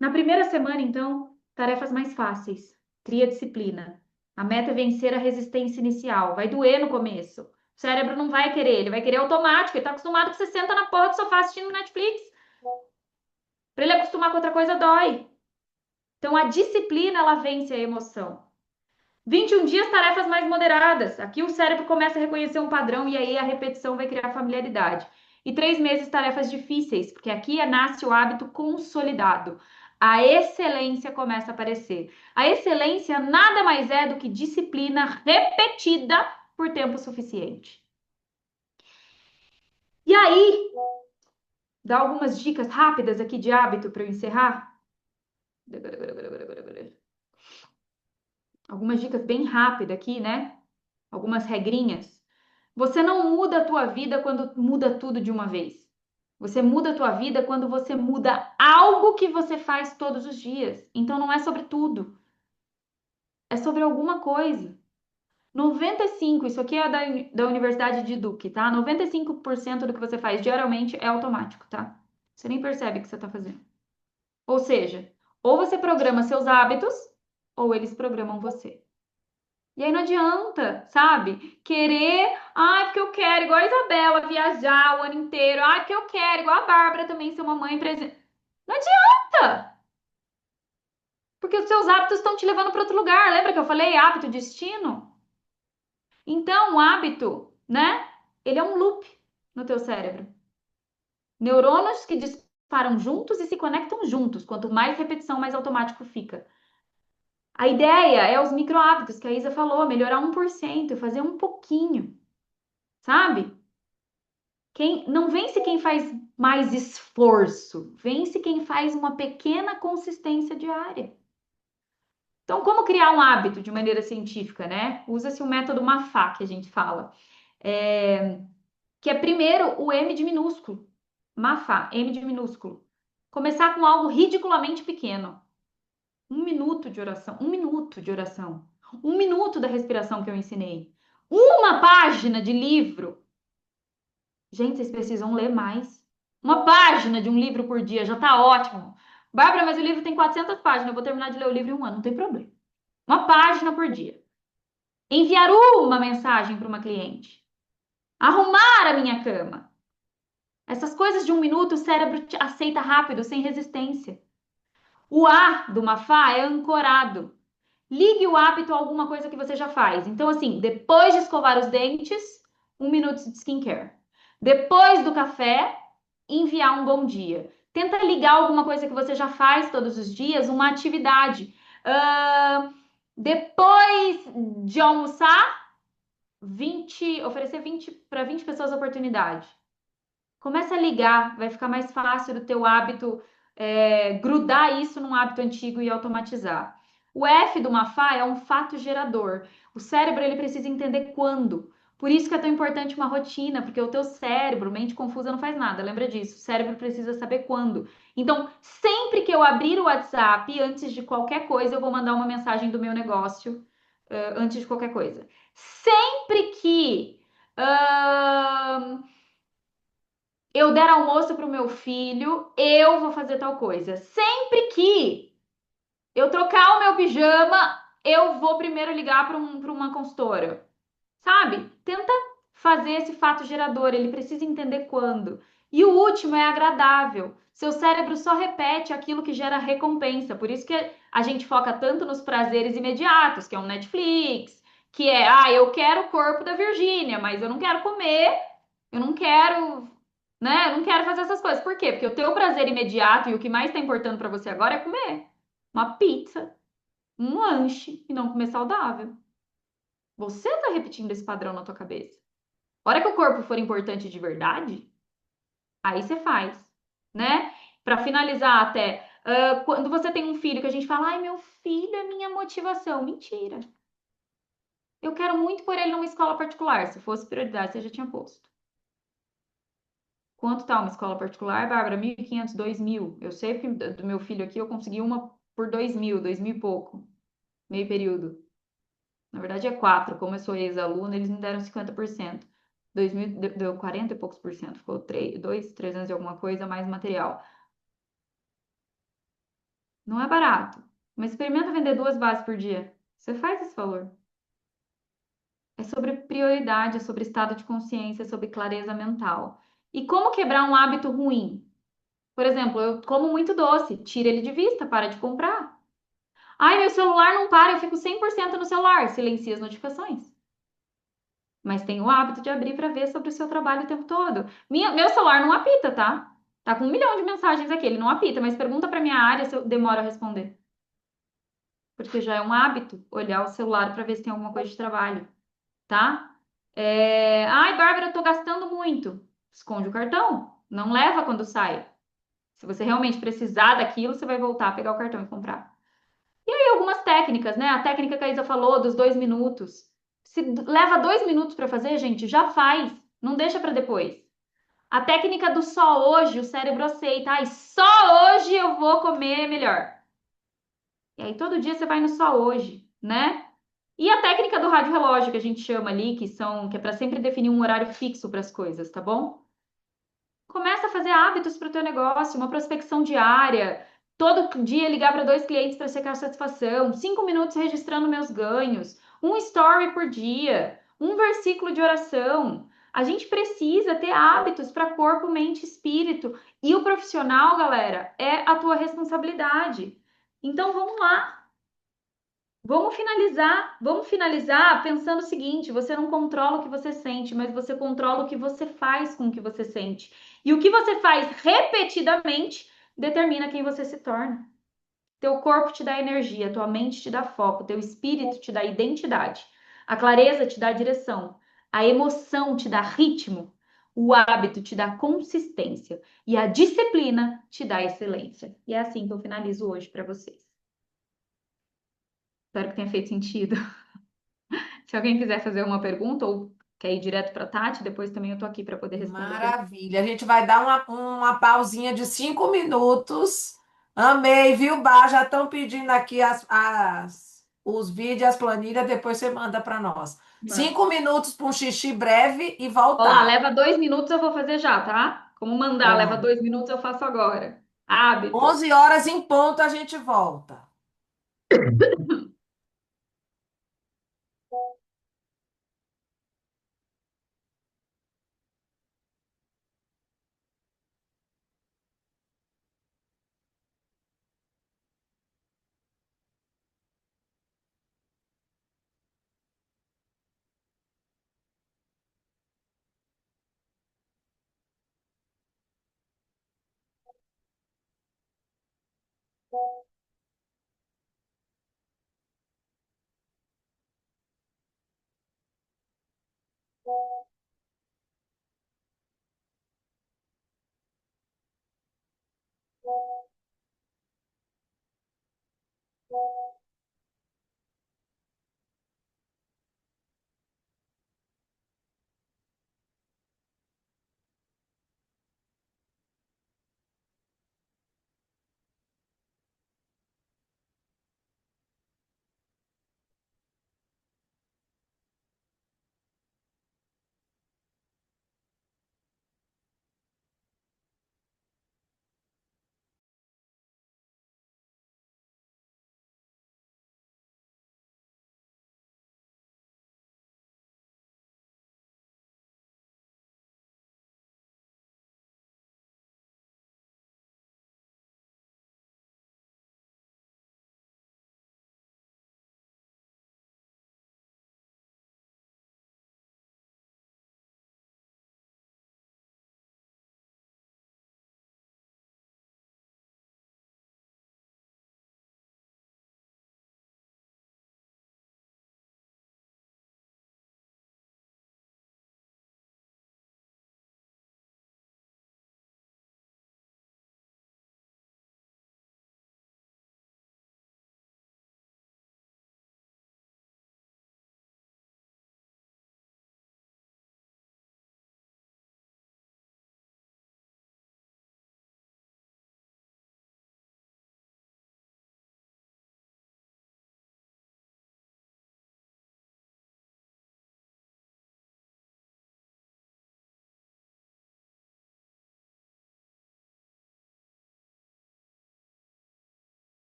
A: Na primeira semana, então, tarefas mais fáceis. Cria disciplina. A meta é vencer a resistência inicial. Vai doer no começo. O cérebro não vai querer, ele vai querer automático. Ele tá acostumado que você senta na porra do sofá assistindo Netflix. Para ele acostumar com outra coisa, dói. Então, a disciplina, ela vence a emoção. 21 dias, tarefas mais moderadas. Aqui o cérebro começa a reconhecer um padrão e aí a repetição vai criar familiaridade. E 3 meses, tarefas difíceis, porque aqui nasce o hábito consolidado. A excelência começa a aparecer. A excelência nada mais é do que disciplina repetida por tempo suficiente. E aí, dá algumas dicas rápidas aqui de hábito para eu encerrar. Algumas dicas bem rápidas aqui, né? Algumas regrinhas. Você não muda a tua vida quando muda tudo de uma vez. Você muda a tua vida quando você muda algo que você faz todos os dias. Então não é sobre tudo. É sobre alguma coisa. 95, isso aqui é da Universidade de Duke, tá? 95% do que você faz diariamente é automático, tá? Você nem percebe o que você tá fazendo. Ou seja, ou você programa seus hábitos, ou eles programam você. E aí não adianta, sabe? Querer, porque eu quero, igual a Isabela, viajar o ano inteiro. Porque eu quero, igual a Bárbara também, ser uma mãe presente. Não adianta! Porque os seus hábitos estão te levando para outro lugar. Lembra que eu falei hábito, destino? Então, o hábito, né? Ele é um loop no teu cérebro. Neurônios que disparam juntos e se conectam juntos. Quanto mais repetição, mais automático fica. A ideia é os micro hábitos que a Isa falou, melhorar 1%, fazer um pouquinho, sabe? Não vence quem faz mais esforço, vence quem faz uma pequena consistência diária. Então, como criar um hábito de maneira científica, né? Usa-se o método MAFA, que a gente fala, que é primeiro o M de minúsculo. MAFA, M de minúsculo. Começar com algo ridiculamente pequeno. 1 minuto de oração, 1 minuto de oração. 1 minuto da respiração que eu ensinei. Uma página de livro. Gente, vocês precisam ler mais. Uma página de um livro por dia já tá ótimo. Bárbara, mas o livro tem 400 páginas. Eu vou terminar de ler o livro em um ano, não tem problema. Uma página por dia. Enviar uma mensagem para uma cliente. Arrumar a minha cama. Essas coisas de 1 minuto o cérebro aceita rápido, sem resistência. O A do Mafá é ancorado. Ligue o hábito a alguma coisa que você já faz. Então, assim, depois de escovar os dentes, 1 minuto de skincare. Depois do café, enviar um bom dia. Tenta ligar alguma coisa que você já faz todos os dias, uma atividade. Depois de almoçar, oferecer 20 para 20 pessoas a oportunidade. Começa a ligar, vai ficar mais fácil do teu hábito, grudar isso num hábito antigo e automatizar. O F do Mafá é um fato gerador. O cérebro ele precisa entender quando. Por isso que é tão importante uma rotina, porque o teu cérebro, mente confusa, não faz nada. Lembra disso? O cérebro precisa saber quando. Então, sempre que eu abrir o WhatsApp, antes de qualquer coisa, eu vou mandar uma mensagem do meu negócio, antes de qualquer coisa. Sempre que eu der almoço para o meu filho, eu vou fazer tal coisa. Sempre que eu trocar o meu pijama, eu vou primeiro ligar para uma consultora. Sabe? Tenta fazer esse fato gerador, ele precisa entender quando. E o último é agradável. Seu cérebro só repete aquilo que gera recompensa. Por isso que a gente foca tanto nos prazeres imediatos, que é um Netflix, que é, eu quero o corpo da Virgínia, mas eu não quero comer, eu não quero, né? Eu não quero fazer essas coisas. Por quê? Porque o teu prazer imediato e o que mais está importando para você agora é comer uma pizza, um lanche e não comer saudável. Você está repetindo esse padrão na tua cabeça. A hora que o corpo for importante de verdade, aí você faz, né? Para finalizar até, quando você tem um filho que a gente fala, ai, meu filho é minha motivação. Mentira. Eu quero muito pôr ele numa escola particular. Se fosse prioridade, você já tinha posto. Quanto tá uma escola particular, Bárbara? 1.500, 2.000. Eu sei que do meu filho aqui eu consegui uma por 2.000, 2.000 e pouco. Meio período. Na verdade é 4. Como eu sou ex-aluna, eles me deram 50%. 2.000 deu 40 e poucos por cento. Ficou 300 e alguma coisa mais material. Não é barato. Mas experimenta vender 2 bases por dia. Você faz esse valor. É sobre prioridade, é sobre estado de consciência, é sobre clareza mental. E como quebrar um hábito ruim? Por exemplo, eu como muito doce. Tira ele de vista, para de comprar. Ai, meu celular não para, eu fico 100% no celular. Silencia as notificações. Mas tem o hábito de abrir para ver sobre o seu trabalho o tempo todo. Meu celular não apita, tá? Tá com 1 milhão de mensagens aqui, ele não apita, mas pergunta para minha área se eu demoro a responder. Porque já é um hábito olhar o celular para ver se tem alguma coisa de trabalho, tá? Ai, Bárbara, eu tô gastando muito. Esconde o cartão, não leva quando sai. Se você realmente precisar daquilo, você vai voltar a pegar o cartão e comprar. E aí, algumas técnicas, né? A técnica que a Isa falou dos 2 minutos. Se leva 2 minutos para fazer, gente, já faz. Não deixa para depois. A técnica do só hoje, o cérebro aceita. Ai, só hoje eu vou comer melhor. E aí, todo dia você vai no só hoje, né? E a técnica do rádio relógio, que a gente chama ali, que é para sempre definir um horário fixo para as coisas, tá bom? Começa a fazer hábitos para o teu negócio, uma prospecção diária, todo dia ligar para 2 clientes para checar a satisfação, 5 minutos registrando meus ganhos, um story por dia, um versículo de oração. A gente precisa ter hábitos para corpo, mente e espírito. E o profissional, galera, é a tua responsabilidade. Então vamos lá. Vamos finalizar pensando o seguinte: você não controla o que você sente, mas você controla o que você faz com o que você sente. E o que você faz repetidamente determina quem você se torna. Teu corpo te dá energia, tua mente te dá foco, teu espírito te dá identidade, a clareza te dá direção, a emoção te dá ritmo, o hábito te dá consistência e a disciplina te dá excelência. E é assim que eu finalizo hoje para vocês. Espero que tenha feito sentido. Se alguém quiser fazer uma pergunta ou quer ir direto para a Tati, depois também eu tô aqui para poder responder perguntas.
G: Maravilha. A gente vai dar uma pausinha de 5 minutos. Amei, viu, Bá? Já estão pedindo aqui os vídeos, as planilhas, depois você manda para nós. 5 minutos para um xixi breve e
A: Olá,
G: voltar.
A: leva 2 minutos, eu vou fazer já, tá? Como mandar, leva
G: Pronto.
A: 2 minutos, eu faço agora. Hábito.
G: 11 horas em ponto a gente volta.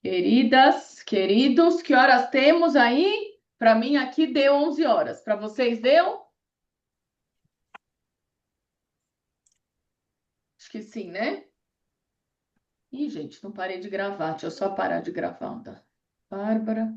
H: Queridas, queridos, que horas temos aí? Para mim aqui deu 11 horas. Para vocês deu? Acho que sim, né? Ih, gente, não parei de gravar. Deixa eu só parar de gravar. Tá? Bárbara.